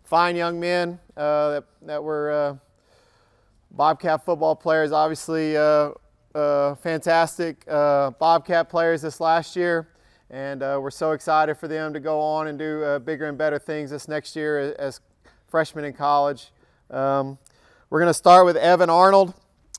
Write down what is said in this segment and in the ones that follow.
fine young men that were Bobcat football players. Obviously, fantastic Bobcat players this last year, and we're so excited for them to go on and do bigger and better things this next year as freshmen in college. We're going to start with Evan Arnold.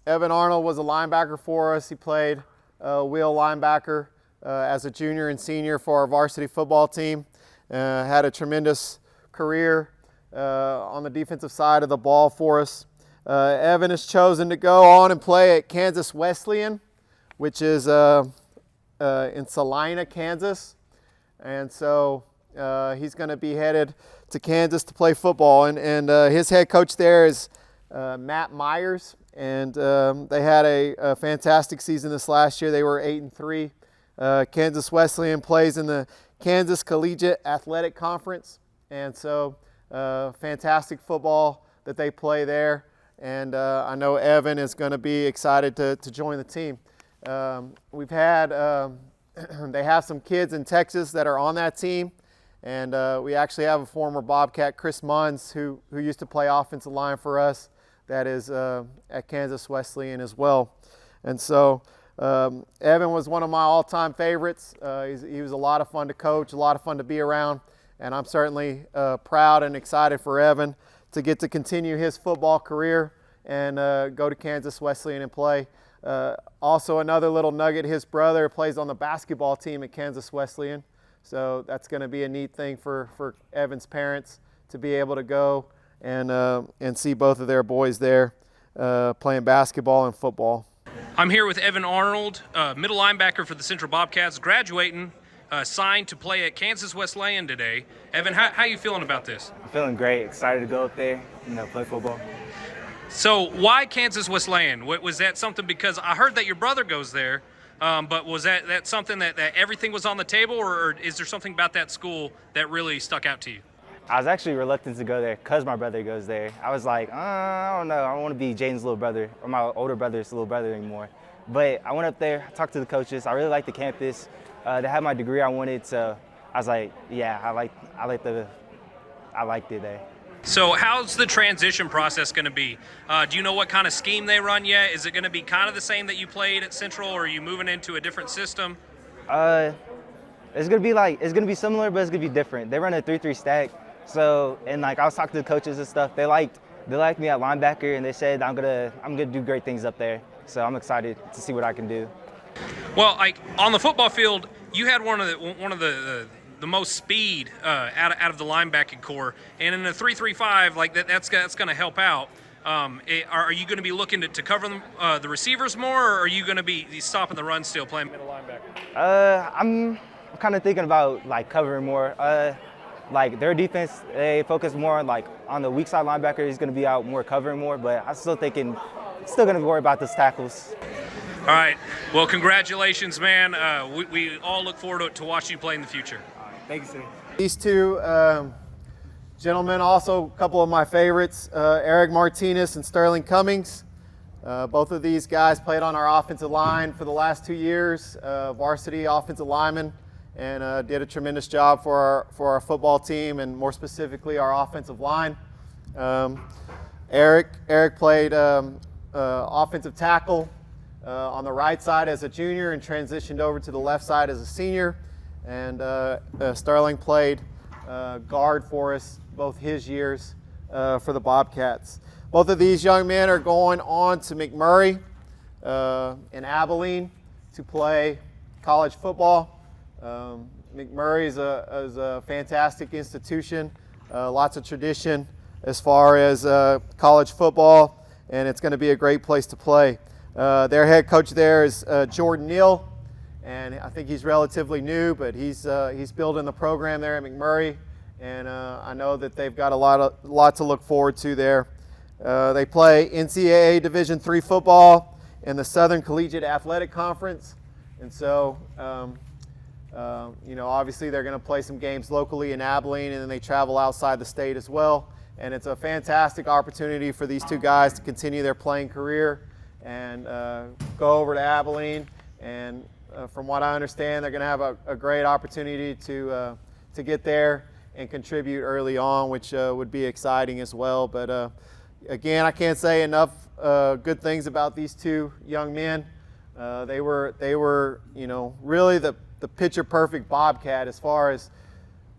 Evan Arnold was a linebacker for us. He played wheel linebacker as a junior and senior for our varsity football team. Had a tremendous career on the defensive side of the ball for us. Evan has chosen to go on and play at Kansas Wesleyan, which is in Salina, Kansas. And so he's going to be headed to Kansas to play football. And his head coach there is Matt Myers. And they had a fantastic season this last year. They were 8-3. Kansas Wesleyan plays in the Kansas Collegiate Athletic Conference. And so fantastic football that they play there. And I know Evan is going to be excited to join the team. We've had, they have some kids in Texas that are on that team. And we actually have a former Bobcat, Chris Munns, who used to play offensive line for us, that is at Kansas Wesleyan as well. And so Evan was one of my all-time favorites. He was a lot of fun to coach, a lot of fun to be around. And I'm certainly proud and excited for Evan to get to continue his football career and go to Kansas Wesleyan and play. Also another little nugget, his brother plays on the basketball team at Kansas Wesleyan. So that's going to be a neat thing for Evan's parents to be able to go and see both of their boys there playing basketball and football. I'm here with Evan Arnold, middle linebacker for the Central Bobcats, graduating, signed to play at Kansas Wesleyan today. Evan, how are you feeling about this? I'm feeling great, excited to go up there, play football. So why Kansas Wesleyan? Was that something, because I heard that your brother goes there, but was that something that everything was on the table, or is there something about that school that really stuck out to you? I was actually reluctant to go there because my brother goes there. I was like, I don't know, I don't want to be Jaden's little brother or my older brother's little brother anymore. But I went up there, talked to the coaches. I really liked the campus. They had my degree I wanted, so I was like, yeah, I liked it there. So how's the transition process going to be? Do you know what kind of scheme they run yet? Is it going to be kind of the same that you played at Central, or are you moving into a different system? It's gonna be similar, but it's gonna be different. They run a 3-3 stack. So, and I was talking to the coaches and stuff. They liked me at linebacker, and they said I'm gonna do great things up there. So I'm excited to see what I can do. Well, on the football field, you had one of the most speed out of the linebacking core, and in a 3-3-5 that's going to help out. Are you going to be looking to cover the receivers more, or are you going to be stopping the run still, playing middle linebacker? I'm kind of thinking about covering more. Their defense, they focus more on the weak side linebacker. He's going to be out more covering more, but I'm still going to worry about those tackles. All right. Well, congratulations, man. We all look forward to watching you play in the future. All right. Thank you, sir. These two gentlemen, also a couple of my favorites, Eric Martinez and Sterling Cummings. Both of these guys played on our offensive line for the last 2 years, varsity offensive linemen, and did a tremendous job for our football team, and more specifically our offensive line. Eric played offensive tackle on the right side as a junior and transitioned over to the left side as a senior. And Sterling played guard for us both his years for the Bobcats. Both of these young men are going on to McMurray in Abilene to play college football. McMurray is a fantastic institution, lots of tradition as far as college football, and it's going to be a great place to play. Their head coach there is Jordan Neal, and I think he's relatively new, but he's building the program there at McMurray, and I know that they've got a lot to look forward to there. They play NCAA Division III football in the Southern Collegiate Athletic Conference, and so obviously they're going to play some games locally in Abilene, and then they travel outside the state as well. And it's a fantastic opportunity for these two guys to continue their playing career and go over to Abilene. And from what I understand, they're going to have a great opportunity to get there and contribute early on, which would be exciting as well. But again, I can't say enough good things about these two young men. They were, you know, really the picture-perfect Bobcat as far as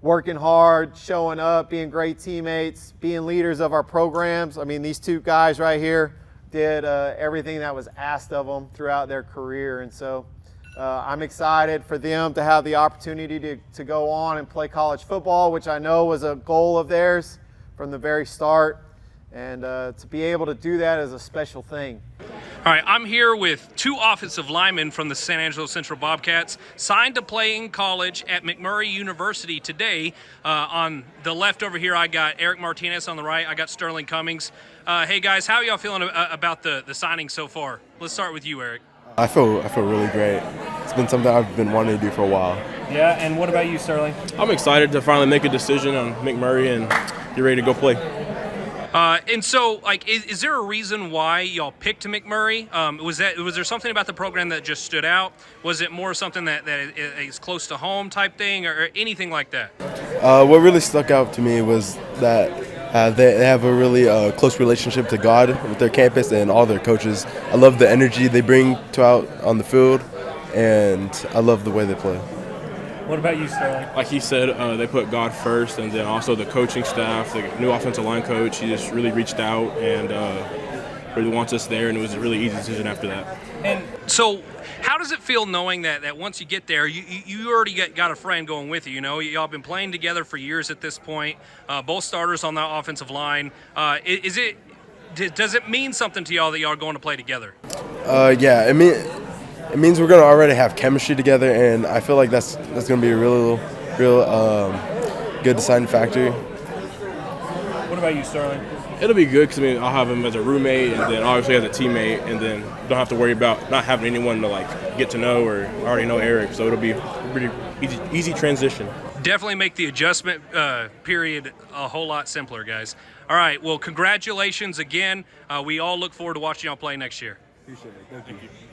working hard, showing up, being great teammates, being leaders of our programs. I mean, these two guys right here did everything that was asked of them throughout their career. And so I'm excited for them to have the opportunity to go on and play college football, which I know was a goal of theirs from the very start. And to be able to do that is a special thing. All right, I'm here with two offensive linemen from the San Angelo Central Bobcats, signed to play in college at McMurray University today. On the left over here, I got Eric Martinez. On the right, I got Sterling Cummings. Hey guys, how are y'all feeling about the signing so far? Let's start with you, Eric. I feel really great. It's been something I've been wanting to do for a while. Yeah, and what about you, Sterling? I'm excited to finally make a decision on McMurray and get ready to go play. And so, like, is there a reason why y'all picked McMurray? Was there something about the program that just stood out? Was it more something that is close to home type thing, or anything like that? What really stuck out to me was that they have a really close relationship to God with their campus and all their coaches. I love the energy they bring out on the field, and I love the way they play. What about you, Sterling? Like he said, they put God first, and then also the coaching staff, the new offensive line coach, he just really reached out and really wants us there, and it was a really easy decision after that. And so, how does it feel knowing that once you get there, you already got a friend going with you? You know, y'all been playing together for years at this point, both starters on the offensive line. Does it mean something to y'all that y'all are going to play together? Yeah, it means we're going to already have chemistry together, and I feel like that's going to be a real good deciding factor. What about you, Sterling? It'll be good because, I'll have him as a roommate and then obviously as a teammate, and then don't have to worry about not having anyone to, like, get to know, or already know Eric, so it'll be a pretty easy transition. Definitely make the adjustment period a whole lot simpler, guys. All right, well, congratulations again. We all look forward to watching y'all play next year. Appreciate it. Thank you.